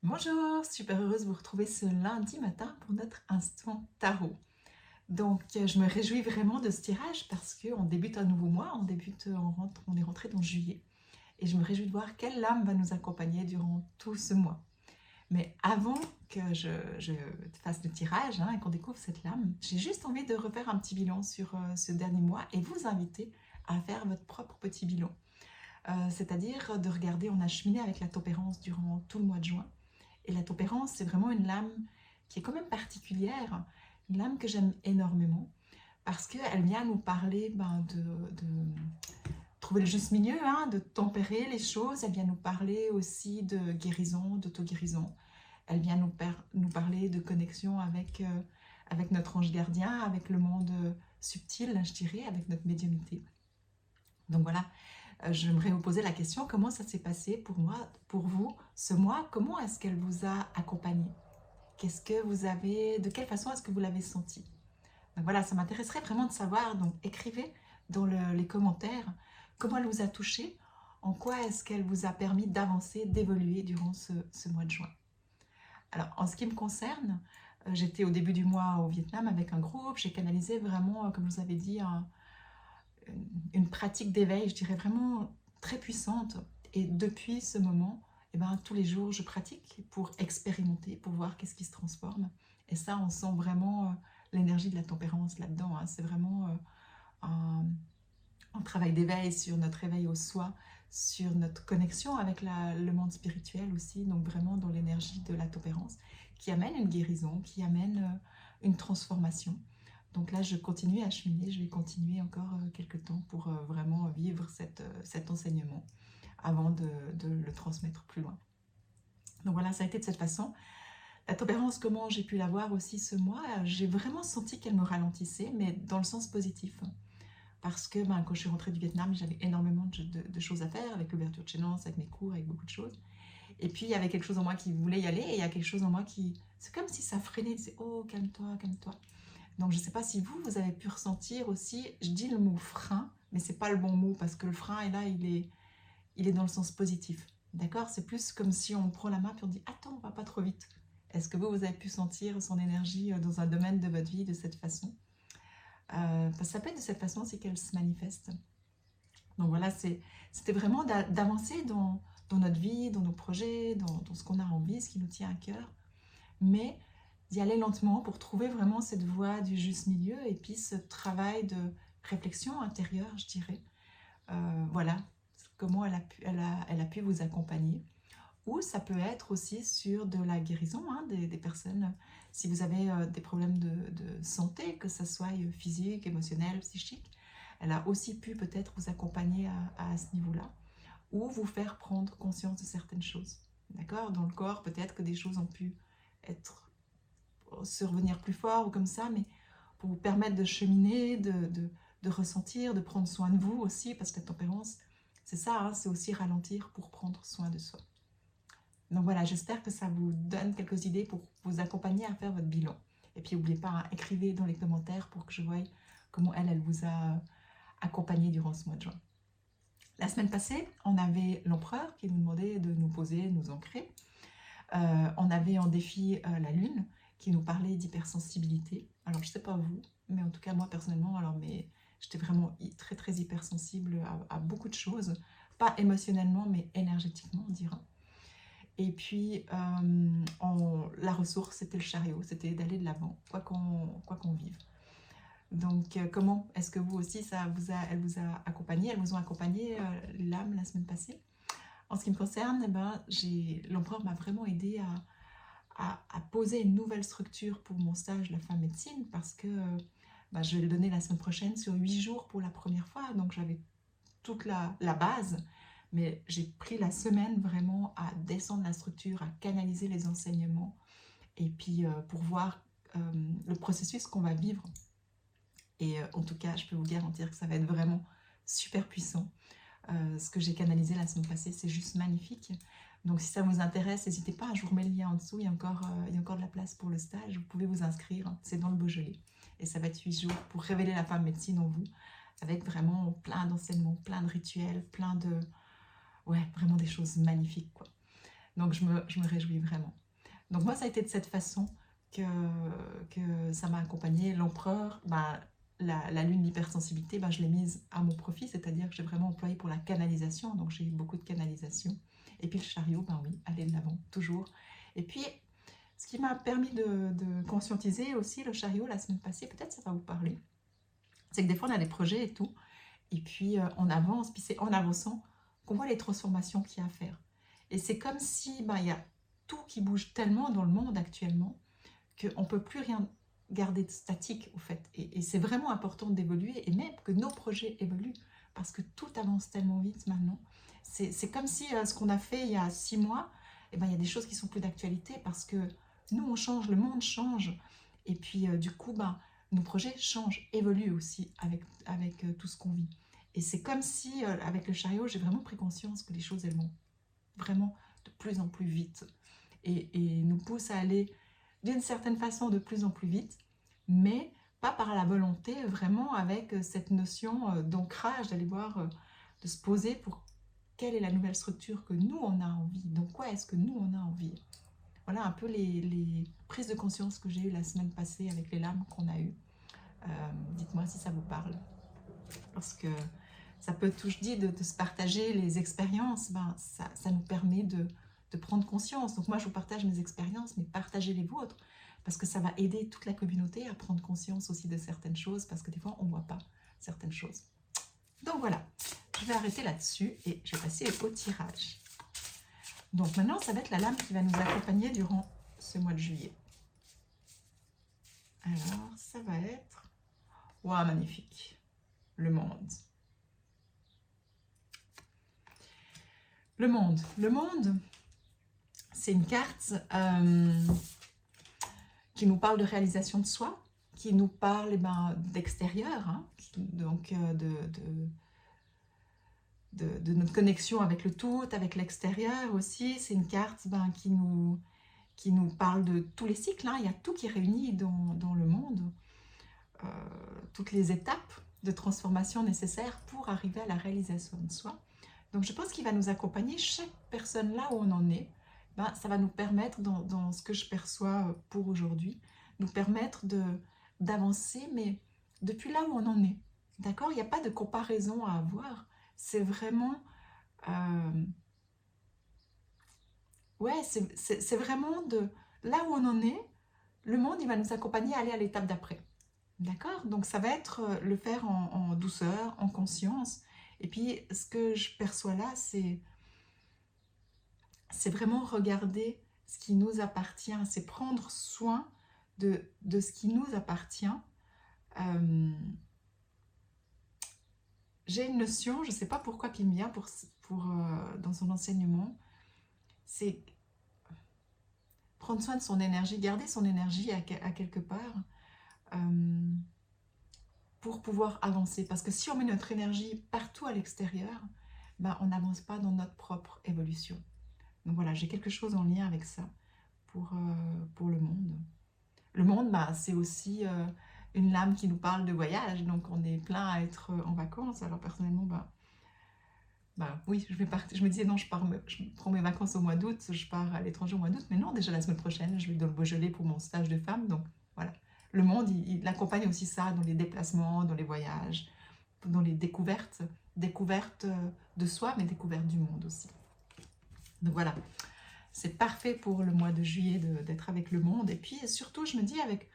Bonjour, super heureuse de vous retrouver ce lundi matin pour notre instant tarot. Donc, je me réjouis vraiment de ce tirage parce qu'on débute un nouveau mois, on est rentré dans juillet. Et je me réjouis de voir quelle lame va nous accompagner durant tout ce mois. Mais avant que je fasse le tirage et qu'on découvre cette lame, j'ai juste envie de refaire un petit bilan sur ce dernier mois et vous inviter à faire votre propre petit bilan. C'est-à-dire de regarder, on a cheminé avec la tempérance durant tout le mois de juin. Et la tempérance, c'est vraiment une lame qui est quand même particulière, une lame que j'aime énormément, parce qu'elle vient nous parler de trouver le juste milieu, de tempérer les choses. Elle vient nous parler aussi de guérison, d'auto-guérison. Elle vient nous parler de connexion avec notre ange gardien, avec le monde subtil, je dirais, avec notre médiumnité. Donc voilà, j'aimerais vous poser la question, comment ça s'est passé pour moi, pour vous, ce mois? Comment est-ce qu'elle vous a accompagné? Qu'est-ce que vous avez, de quelle façon est-ce que vous l'avez senti? Donc voilà, ça m'intéresserait vraiment de savoir. Donc écrivez dans les commentaires comment elle vous a touché, en quoi est-ce qu'elle vous a permis d'avancer, d'évoluer durant ce mois de juin. Alors en ce qui me concerne, j'étais au début du mois au Vietnam avec un groupe, j'ai canalisé vraiment, comme je vous avais dit, une pratique d'éveil, je dirais vraiment très puissante. Et depuis ce moment, eh ben, tous les jours, je pratique pour expérimenter, pour voir qu'est-ce qui se transforme. Et ça, on sent vraiment l'énergie de la tempérance là-dedans. C'est vraiment un, un travail d'éveil sur notre éveil au soi, sur notre connexion avec le monde spirituel aussi, donc vraiment dans l'énergie de la tempérance, qui amène une guérison, qui amène une transformation. Donc là, je continue à cheminer, je vais continuer encore quelques temps pour vraiment vivre cet enseignement avant de le transmettre plus loin. Donc voilà, ça a été de cette façon. La tempérance, comment j'ai pu la voir aussi ce mois, j'ai vraiment senti qu'elle me ralentissait, mais dans le sens positif. Parce que quand je suis rentrée du Vietnam, j'avais énormément de choses à faire, avec l'ouverture de chez Nance, avec mes cours, avec beaucoup de choses. Et puis, il y avait quelque chose en moi qui voulait y aller, et il y a quelque chose en moi qui... C'est comme si ça freinait, c'est oh, calme-toi, calme-toi. Donc, je ne sais pas si vous avez pu ressentir aussi, je dis le mot frein, mais ce n'est pas le bon mot, parce que le frein, est là, il est dans le sens positif. D'accord? C'est plus comme si on prend la main et on dit, attends, on va pas trop vite. Est-ce que vous avez pu sentir son énergie dans un domaine de votre vie de cette façon? Parce que ça peut être de cette façon aussi qu'elle se manifeste. Donc voilà, c'était vraiment d'avancer dans notre vie, dans nos projets, dans ce qu'on a envie, ce qui nous tient à cœur, mais d'y aller lentement pour trouver vraiment cette voie du juste milieu et puis ce travail de réflexion intérieure, je dirais. Voilà, comment elle a pu vous accompagner. Ou ça peut être aussi sur de la guérison des personnes. Si vous avez des problèmes de santé, que ce soit physique, émotionnel, psychique, elle a aussi pu peut-être vous accompagner à ce niveau-là. Ou vous faire prendre conscience de certaines choses. D'accord? Dans le corps, peut-être que des choses ont pu être survenir plus fort ou comme ça, mais pour vous permettre de cheminer, de ressentir, de prendre soin de vous aussi, parce que la tempérance, c'est ça, c'est aussi ralentir pour prendre soin de soi. Donc voilà, j'espère que ça vous donne quelques idées pour vous accompagner à faire votre bilan. Et puis n'oubliez pas, écrivez dans les commentaires pour que je voie comment elle vous a accompagné durant ce mois de juin. La semaine passée, on avait l'empereur qui nous demandait de nous poser, nous ancrer. On avait en défi la lune qui nous parlait d'hypersensibilité. Alors je ne sais pas vous, mais en tout cas moi personnellement, j'étais vraiment très très hypersensible à beaucoup de choses. Pas émotionnellement, mais énergétiquement, on dira. Et puis, la ressource, c'était le chariot, c'était d'aller de l'avant, quoi qu'on vive. Donc, comment est-ce que vous aussi, elle vous a accompagné, elles vous ont accompagné, l'âme, la semaine passée? En ce qui me concerne, l'empereur m'a vraiment aidé à poser une nouvelle structure pour mon stage, la femme médecine, parce que je vais le donner la semaine prochaine sur 8 jours pour la première fois. Donc, j'avais toute la base, mais j'ai pris la semaine vraiment à descendre la structure, à canaliser les enseignements, et puis pour voir le processus qu'on va vivre. Et en tout cas, je peux vous garantir que ça va être vraiment super puissant. Ce que j'ai canalisé la semaine passée, c'est juste magnifique. Donc si ça vous intéresse, n'hésitez pas, je vous remets le lien en dessous, il y a encore de la place pour le stage, vous pouvez vous inscrire, c'est dans le Beaujolais. Et ça va être 8 jours pour révéler la femme médecine en vous, avec vraiment plein d'enseignements, plein de rituels, ouais, vraiment des choses magnifiques, quoi. Donc je me réjouis vraiment. Donc moi, ça a été de cette façon que ça m'a accompagnée. L'empereur, bah, la lune d'hypersensibilité, bah, je l'ai mise à mon profit, c'est-à-dire que j'ai vraiment employé pour la canalisation, donc j'ai eu beaucoup de canalisation. Et puis le chariot, ben oui, aller de l'avant, toujours. Et puis, ce qui m'a permis de conscientiser aussi le chariot la semaine passée, peut-être ça va vous parler, c'est que des fois on a des projets et tout, et puis on avance, puis c'est en avançant qu'on voit les transformations qu'il y a à faire. Et c'est comme si ben, il y a tout qui bouge tellement dans le monde actuellement qu'on ne peut plus rien garder de statique au fait. Et c'est vraiment important d'évoluer et même que nos projets évoluent parce que tout avance tellement vite maintenant. C'est comme si ce qu'on a fait il y a 6 mois, eh ben, il y a des choses qui sont plus d'actualité parce que nous on change, le monde change et puis du coup ben, nos projets changent, évoluent aussi avec tout ce qu'on vit. Et c'est comme si avec le chariot j'ai vraiment pris conscience que les choses elles vont vraiment de plus en plus vite et nous poussent à aller d'une certaine façon de plus en plus vite, mais pas par la volonté, vraiment avec cette notion d'ancrage, d'aller voir, de se poser pour quelle est la nouvelle structure que nous on a envie, donc quoi est-ce que nous on a envie. Voilà un peu les prises de conscience que j'ai eues la semaine passée avec les lames qu'on a eues. Dites-moi si ça vous parle, parce que ça peut toujours dire de se partager les expériences, ben, ça nous permet de prendre conscience. Donc moi, je vous partage mes expériences, mais partagez les vôtres, parce que ça va aider toute la communauté à prendre conscience aussi de certaines choses, parce que des fois, on ne voit pas certaines choses. Donc voilà, je vais arrêter là-dessus et je vais passer au tirage. Donc maintenant, ça va être la lame qui va nous accompagner durant ce mois de juillet. Alors, ça va être... Waouh, magnifique. Le monde. Le monde. Le monde, c'est une carte qui nous parle de réalisation de soi, qui nous parle d'extérieur, hein, donc de notre connexion avec le tout, avec l'extérieur aussi. C'est une carte qui nous parle de tous les cycles, hein. Il y a tout qui est réuni dans le monde, toutes les étapes de transformation nécessaires pour arriver à la réalisation de soi. Donc je pense qu'il va nous accompagner, chaque personne là où on en est, ben, ça va nous permettre, dans ce que je perçois pour aujourd'hui, nous permettre d'avancer, mais depuis là où on en est. D'accord? Il n'y a pas de comparaison à avoir. C'est vraiment... ouais, c'est vraiment de là où on en est, le monde, il va nous accompagner à aller à l'étape d'après. D'accord? Donc ça va être le faire en douceur, en conscience. Et puis ce que je perçois là, c'est vraiment regarder ce qui nous appartient, c'est prendre soin de ce qui nous appartient. J'ai une notion, je ne sais pas pourquoi qui me vient dans son enseignement, c'est prendre soin de son énergie, garder son énergie à quelque part pour pouvoir avancer. Parce que si on met notre énergie partout à l'extérieur, ben, on n'avance pas dans notre propre évolution. Donc voilà, j'ai quelque chose en lien avec ça pour le monde. Le monde, bah, c'est aussi une lame qui nous parle de voyage, donc on est plein à être en vacances. Alors personnellement, oui, je vais partir. Je me disais non, je prends mes vacances au mois d'août, je pars à l'étranger au mois d'août, mais non, déjà la semaine prochaine, je vais dans le Beaujolais pour mon stage de femme, donc voilà. Le monde, il accompagne aussi ça dans les déplacements, dans les voyages, dans les découvertes de soi, mais découvertes du monde aussi. Donc voilà, c'est parfait pour le mois de juillet d'être avec le monde. Et puis surtout, je me dis, avec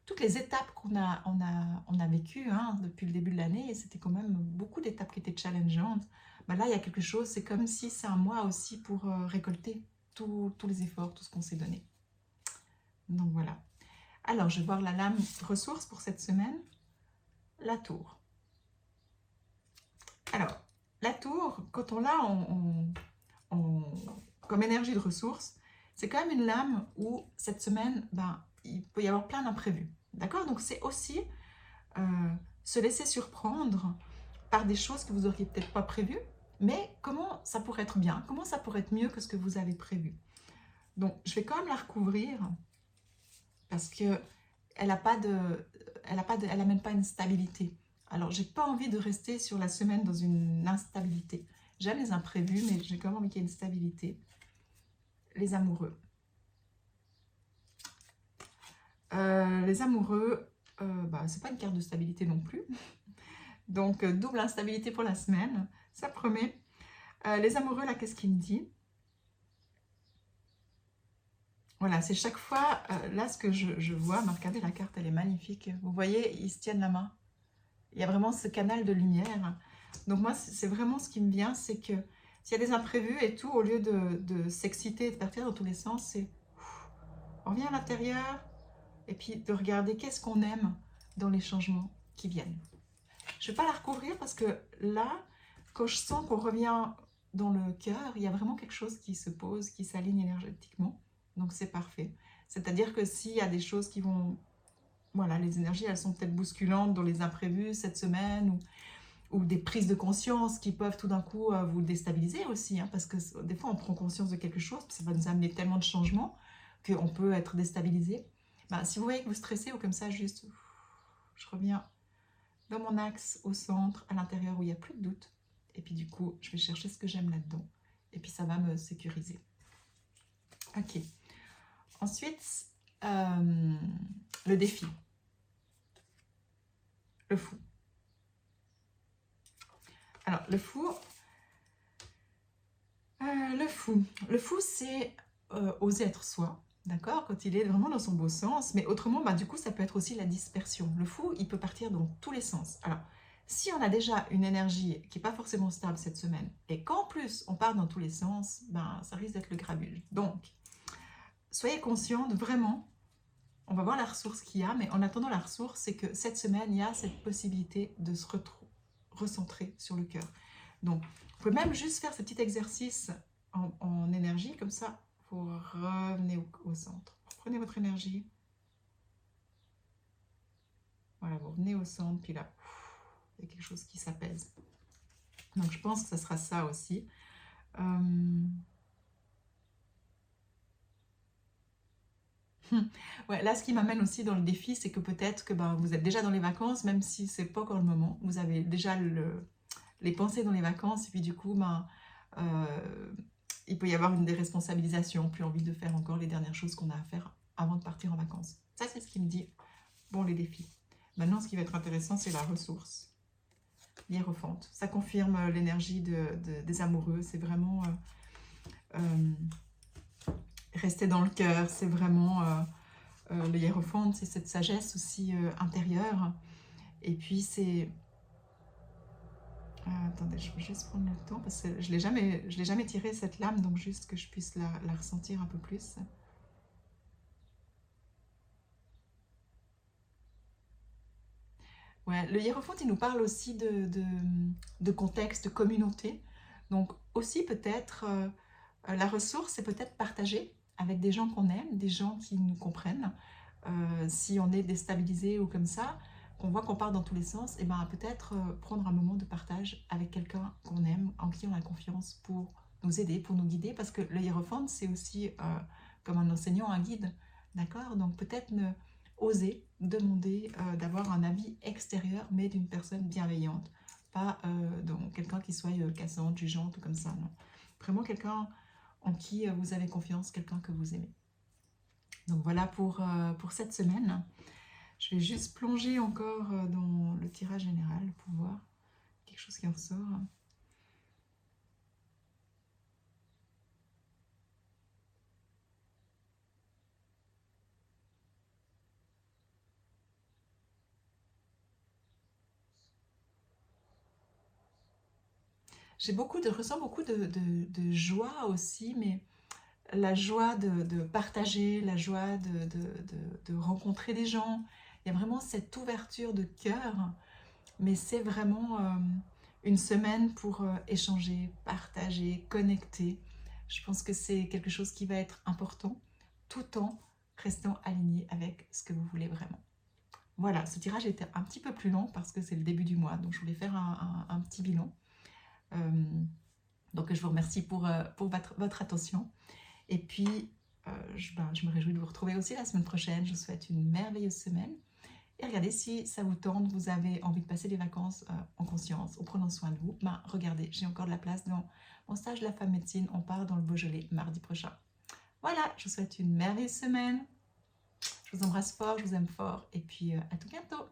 toutes les étapes qu'on a vécues hein, depuis le début de l'année, et c'était quand même beaucoup d'étapes qui étaient challengeantes, ben là, il y a quelque chose, c'est comme si c'est un mois aussi pour récolter tous les efforts, tout ce qu'on s'est donné. Donc voilà. Alors, je vais voir la lame ressources pour cette semaine. La tour. Alors, la tour, quand on l'a comme énergie de ressources, c'est quand même une lame où cette semaine, ben, il peut y avoir plein d'imprévus. D'accord? Donc c'est aussi se laisser surprendre par des choses que vous n'auriez peut-être pas prévues, mais comment ça pourrait être bien, comment ça pourrait être mieux que ce que vous avez prévu. Donc je vais quand même la recouvrir parce que elle n'amène pas une stabilité. Alors j'ai pas envie de rester sur la semaine dans une instabilité. J'aime les imprévus, mais j'ai quand même envie qu'il y ait une stabilité. les amoureux. Les amoureux, c'est pas une carte de stabilité non plus. Donc, double instabilité pour la semaine, ça promet. Les amoureux, là, qu'est-ce qu'il me dit? Voilà, c'est chaque fois, là, ce que je vois, regardez, la carte, elle est magnifique. Vous voyez, ils se tiennent la main. Il y a vraiment ce canal de lumière. Donc moi, c'est vraiment ce qui me vient, c'est que s'il y a des imprévus et tout, au lieu de s'exciter et de partir dans tous les sens, c'est on revient à l'intérieur et puis de regarder qu'est-ce qu'on aime dans les changements qui viennent. Je ne vais pas la recouvrir parce que là, quand je sens qu'on revient dans le cœur, il y a vraiment quelque chose qui se pose, qui s'aligne énergétiquement. Donc c'est parfait. C'est-à-dire que s'il y a des choses qui vont... Voilà, les énergies, elles sont peut-être bousculantes dans les imprévus cette semaine ou des prises de conscience qui peuvent tout d'un coup vous déstabiliser aussi. Hein, parce que des fois, on prend conscience de quelque chose, ça va nous amener tellement de changements qu'on peut être déstabilisé. Si vous voyez que vous stressez ou comme ça, juste, je reviens dans mon axe, au centre, à l'intérieur où il n'y a plus de doute. Et puis du coup, je vais chercher ce que j'aime là-dedans. Et puis ça va me sécuriser. Ok. Ensuite, le défi. Le fou. Alors, le fou, c'est oser être soi, d'accord? Quand il est vraiment dans son beau sens. Mais autrement, du coup, ça peut être aussi la dispersion. Le fou, il peut partir dans tous les sens. Alors, si on a déjà une énergie qui n'est pas forcément stable cette semaine, et qu'en plus, on part dans tous les sens, ça risque d'être le grabuge. Donc, soyez conscient de vraiment, on va voir la ressource qu'il y a, mais en attendant la ressource, c'est que cette semaine, il y a cette possibilité de se recentrer sur le cœur. Donc, vous pouvez même juste faire ce petit exercice en énergie, comme ça, vous revenez au centre. Prenez votre énergie. Voilà, vous revenez au centre, puis là, il y a quelque chose qui s'apaise. Donc, je pense que ce sera ça aussi. Ouais, là, ce qui m'amène aussi dans le défi, c'est que peut-être que vous êtes déjà dans les vacances, même si c'est pas encore le moment. Vous avez déjà les pensées dans les vacances, et puis du coup, il peut y avoir une déresponsabilisation, puis envie de faire encore les dernières choses qu'on a à faire avant de partir en vacances. Ça, c'est ce qui me dit, bon, les défis. Maintenant, ce qui va être intéressant, c'est la ressource. Hiérophante. Ça confirme l'énergie des amoureux. C'est vraiment rester dans le cœur. C'est vraiment... le hiérophante, c'est cette sagesse aussi intérieure. Et puis, c'est... attendez, je vais juste prendre le temps parce que je l'ai jamais tiré cette lame, donc juste que je puisse la ressentir un peu plus. Ouais, le hiérophante, il nous parle aussi de contexte, de communauté. Donc aussi peut-être, la ressource, c'est peut-être partager avec des gens qu'on aime, des gens qui nous comprennent. Si on est déstabilisé ou comme ça, qu'on voit qu'on part dans tous les sens, et peut-être prendre un moment de partage avec quelqu'un qu'on aime, en qui on a confiance pour nous aider, pour nous guider, parce que le hiérophante, c'est aussi comme un enseignant, un guide, d'accord? Donc peut-être oser demander d'avoir un avis extérieur, mais d'une personne bienveillante, pas donc quelqu'un qui soit cassante, jugeante ou comme ça, non. Vraiment quelqu'un en qui vous avez confiance, quelqu'un que vous aimez. Donc voilà pour cette semaine. Je vais juste plonger encore dans le tirage général pour voir quelque chose qui en ressort. Je ressens beaucoup de joie aussi, mais la joie de partager, la joie de rencontrer des gens. Il y a vraiment cette ouverture de cœur, mais c'est vraiment une semaine pour échanger, partager, connecter. Je pense que c'est quelque chose qui va être important, tout en restant aligné avec ce que vous voulez vraiment. Voilà, ce tirage était un petit peu plus long parce que c'est le début du mois, donc je voulais faire un petit bilan. Donc je vous remercie pour votre attention. Et puis, je me réjouis de vous retrouver aussi la semaine prochaine. Je vous souhaite une merveilleuse semaine. Et regardez, si ça vous tente, vous avez envie de passer des vacances en conscience, en prenant soin de vous, regardez, j'ai encore de la place dans mon stage de la femme médecine. On part dans le Beaujolais mardi prochain. Voilà, je vous souhaite une merveilleuse semaine. Je vous embrasse fort, je vous aime fort et puis à tout bientôt.